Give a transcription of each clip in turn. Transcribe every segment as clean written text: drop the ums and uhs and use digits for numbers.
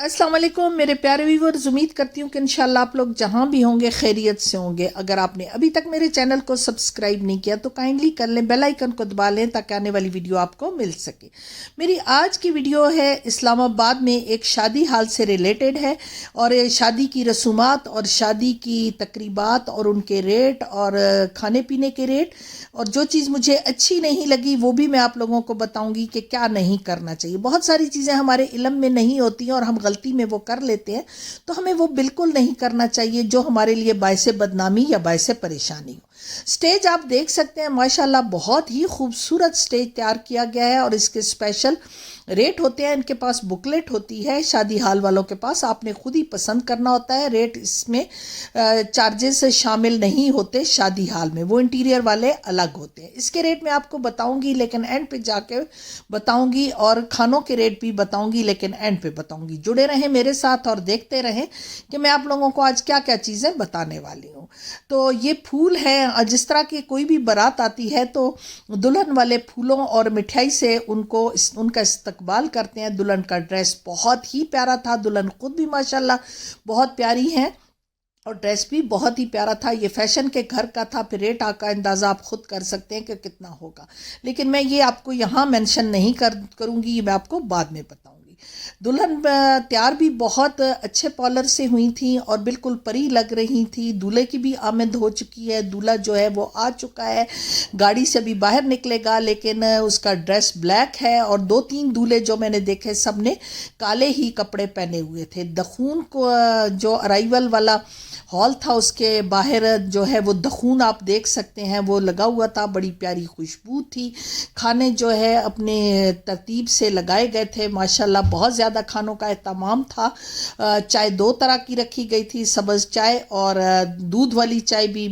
अस्सलाम वालेकुम मेरे प्यारे व्यूअर्स, उम्मीद करती हूँ कि इंशाल्लाह आप लोग जहाँ भी होंगे खैरियत से होंगे। अगर आपने अभी तक मेरे चैनल को सब्सक्राइब नहीं किया तो काइंडली कर लें, बेल आइकन को दबा लें ताकि आने वाली वीडियो आपको मिल सके। मेरी आज की वीडियो है इस्लामाबाद में एक शादी हाल से रिलेटेड है और शादी की रसूमात और शादी की तकरीबात और उनके रेट और खाने पीने के रेट, और जो चीज़ मुझे अच्छी नहीं लगी वो भी मैं आप लोगों को बताऊँगी कि क्या नहीं करना चाहिए। बहुत सारी चीज़ें हमारे इल्म में नहीं होती हैं और हम गलती में वो कर लेते हैं, तो हमें वो बिल्कुल नहीं करना चाहिए जो हमारे लिए बायसे बदनामी या बायसे परेशानी हो। स्टेज आप देख सकते हैं, माशाल्लाह बहुत ही खूबसूरत स्टेज तैयार किया गया है और इसके स्पेशल रेट होते हैं। इनके पास बुकलेट होती है शादी हाल वालों के पास, आपने खुद ही पसंद करना होता है। रेट इसमें चार्जेस शामिल नहीं होते शादी हाल में, वो इंटीरियर वाले अलग होते हैं। इसके रेट मैं आपको बताऊंगी लेकिन एंड पे जाके बताऊंगी, और खानों के रेट भी बताऊंगी लेकिन एंड पे बताऊंगी। जुड़े रहें मेरे साथ और देखते रहें कि मैं आप लोगों को आज क्या क्या चीज़ें बताने वाली हूँ। तो ये फूल है, जिस तरह की कोई भी बारात आती है तो दुल्हन वाले फूलों और मिठाई से उनका इस्तकबाल करते हैं। दुल्हन का ड्रेस बहुत ही प्यारा था, दुल्हन खुद भी माशाल्लाह बहुत प्यारी हैं और ड्रेस भी बहुत ही प्यारा था। ये फैशन के घर का था, फिर रेट का अंदाज़ा आप खुद कर सकते हैं कि कितना होगा, लेकिन मैं ये आपको यहाँ मेंशन नहीं करूँगी, ये मैं आपको बाद में बताऊँगी। दुल्हन तैयार भी बहुत अच्छे पार्लर से हुई थी और बिल्कुल परी लग रही थी। दूल्हे की भी आमद हो चुकी है, दूल्हा जो है वो आ चुका है, गाड़ी से भी बाहर निकलेगा, लेकिन उसका ड्रेस ब्लैक है। और 2-3 दूल्हे जो मैंने देखे सब ने काले ही कपड़े पहने हुए थे। दखून को जो अराइवल वाला हॉल था उसके बाहर जो है वो दखून आप देख सकते हैं वो लगा हुआ था, बड़ी प्यारी खुशबू थी। खाने जो है अपने तरतीब से लगाए गए थे, माशाल्लाह बहुत ज़्यादा खानों का एहतमाम था। चाय 2 तरह की रखी गई थी, सब्ज़ चाय और दूध वाली चाय भी।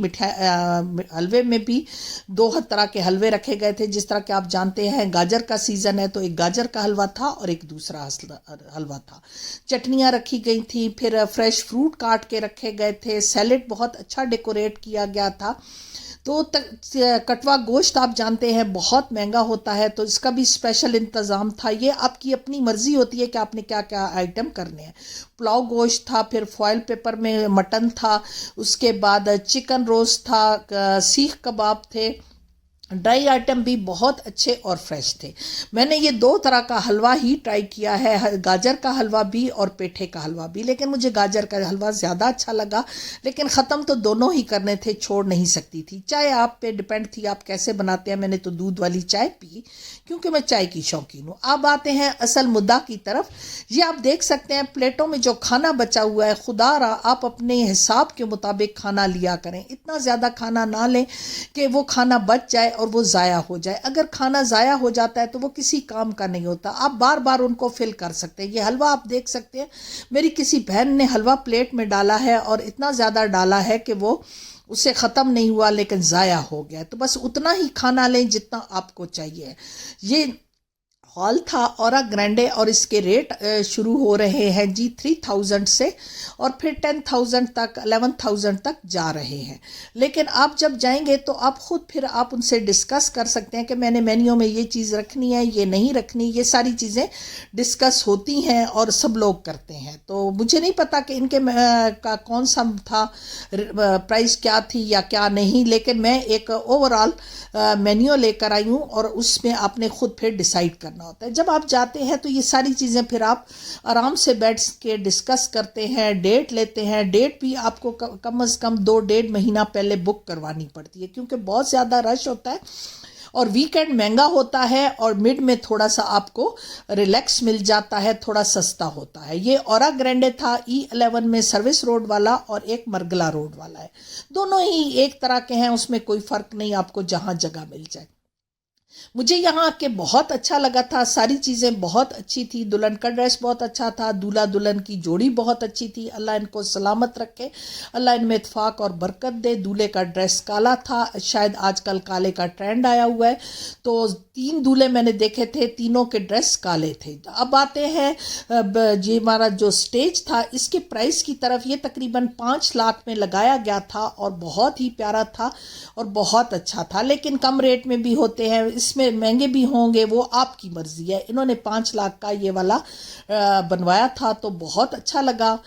हलवे में भी 2 तरह के हलवे रखे गए थे। जिस तरह के आप जानते हैं गाजर का सीज़न है तो एक गाजर का हलवा था और एक दूसरा हलवा था। चटनियाँ रखी गई थी, फिर फ्रेश फ्रूट काट के रखे गए थे। सैलेड बहुत अच्छा डेकोरेट किया गया था। तो कटवा गोश्त आप जानते हैं बहुत महंगा होता है, तो इसका भी स्पेशल इंतज़ाम था। ये आपकी अपनी मर्ज़ी होती है कि आपने क्या क्या आइटम करने हैं। पुलाव गोश्त था, फिर फॉयल पेपर में मटन था, उसके बाद चिकन रोस्ट था, सीख कबाब थे। ड्राई आइटम भी बहुत अच्छे और फ्रेश थे। मैंने ये 2 तरह का हलवा ही ट्राई किया है, गाजर का हलवा भी और पेठे का हलवा भी, लेकिन मुझे गाजर का हलवा ज़्यादा अच्छा लगा। लेकिन ख़त्म तो दोनों ही करने थे, छोड़ नहीं सकती थी। चाय आप पे डिपेंड थी आप कैसे बनाते हैं। मैंने तो दूध वाली चाय पी क्योंकि मैं चाय की शौकीन हूँ। अब आते हैं असल मुद्दा की तरफ। ये आप देख सकते हैं प्लेटों में जो खाना बचा हुआ है, खुदा रा आप अपने हिसाब के मुताबिक खाना लिया करें। इतना ज़्यादा खाना ना लें कि वो खाना बच जाए और वो ज़ाया हो जाए। अगर खाना ज़ाया हो जाता है तो वो किसी काम का नहीं होता, आप बार बार उनको फिल कर सकते हैं। ये हलवा आप देख सकते हैं, मेरी किसी बहन ने हलवा प्लेट में डाला है और इतना ज़्यादा डाला है कि वो उससे ख़त्म नहीं हुआ लेकिन ज़ाया हो गया। तो बस उतना ही खाना लें जितना आपको चाहिए। ये हॉल था औरा ग्रैंडे और इसके रेट शुरू हो रहे हैं जी 3000 से और फिर 10,000 तक 11,000 तक जा रहे हैं। लेकिन आप जब जाएंगे तो आप ख़ुद फिर आप उनसे डिस्कस कर सकते हैं कि मैंने मेन्यू में ये चीज़ रखनी है, ये नहीं रखनी। ये सारी चीज़ें डिस्कस होती हैं और सब लोग करते हैं। तो मुझे नहीं पता कि इनके का कौन सा था, प्राइस क्या थी या क्या नहीं, लेकिन मैं एक ओवरऑल मेन्यू लेकर आई हूँ और उसमें आपने ख़ुद फिर डिसाइड करना होता है। जब आप जाते हैं तो ये सारी चीज़ें फिर आप आराम से बैठ के डिस्कस करते हैं, डेट लेते हैं। डेट भी आपको कम से कम 2-1.5 महीना पहले बुक करवानी पड़ती है क्योंकि बहुत ज़्यादा रश होता है और वीकेंड महंगा होता है और मिड में थोड़ा सा आपको रिलैक्स मिल जाता है, थोड़ा सस्ता होता है। ये औरा ग्रैंडे था E11 में, सर्विस रोड वाला और एक मरगला रोड वाला है। दोनों ही एक तरह के हैं, उसमें कोई फ़र्क नहीं, आपको जहाँ जगह मिल जाए। मुझे यहाँ आके बहुत अच्छा लगा था, सारी चीज़ें बहुत अच्छी थी। दुल्हन का ड्रेस बहुत अच्छा था, दूल्हा दुल्हन की जोड़ी बहुत अच्छी थी। अल्लाह इनको सलामत रखे, अल्लाह इनमें इत्फाक और बरकत दे। दूल्हे का ड्रेस काला था, शायद आजकल काले का ट्रेंड आया हुआ है। तो 3 दूल्हे मैंने देखे थे, तीनों के ड्रेस काले थे। अब आते हैं ये हमारा जो स्टेज था इसके प्राइस की तरफ। ये तकरीबन 5 लाख में लगाया गया था और बहुत ही प्यारा था और बहुत अच्छा था, लेकिन कम रेट में भी होते हैं। इसमें महंगे भी होंगे वो आपकी मर्ज़ी है। इन्होंने 5 लाख का ये वाला बनवाया था तो बहुत अच्छा लगा।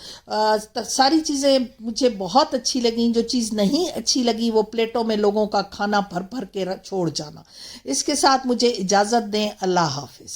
सारी चीज़ें मुझे बहुत अच्छी लगी। जो चीज़ नहीं अच्छी लगी वो प्लेटों में लोगों का खाना भर भर के छोड़ जाना। इसके साथ मुझे इजाज़त दें। अल्लाह हाफिज़।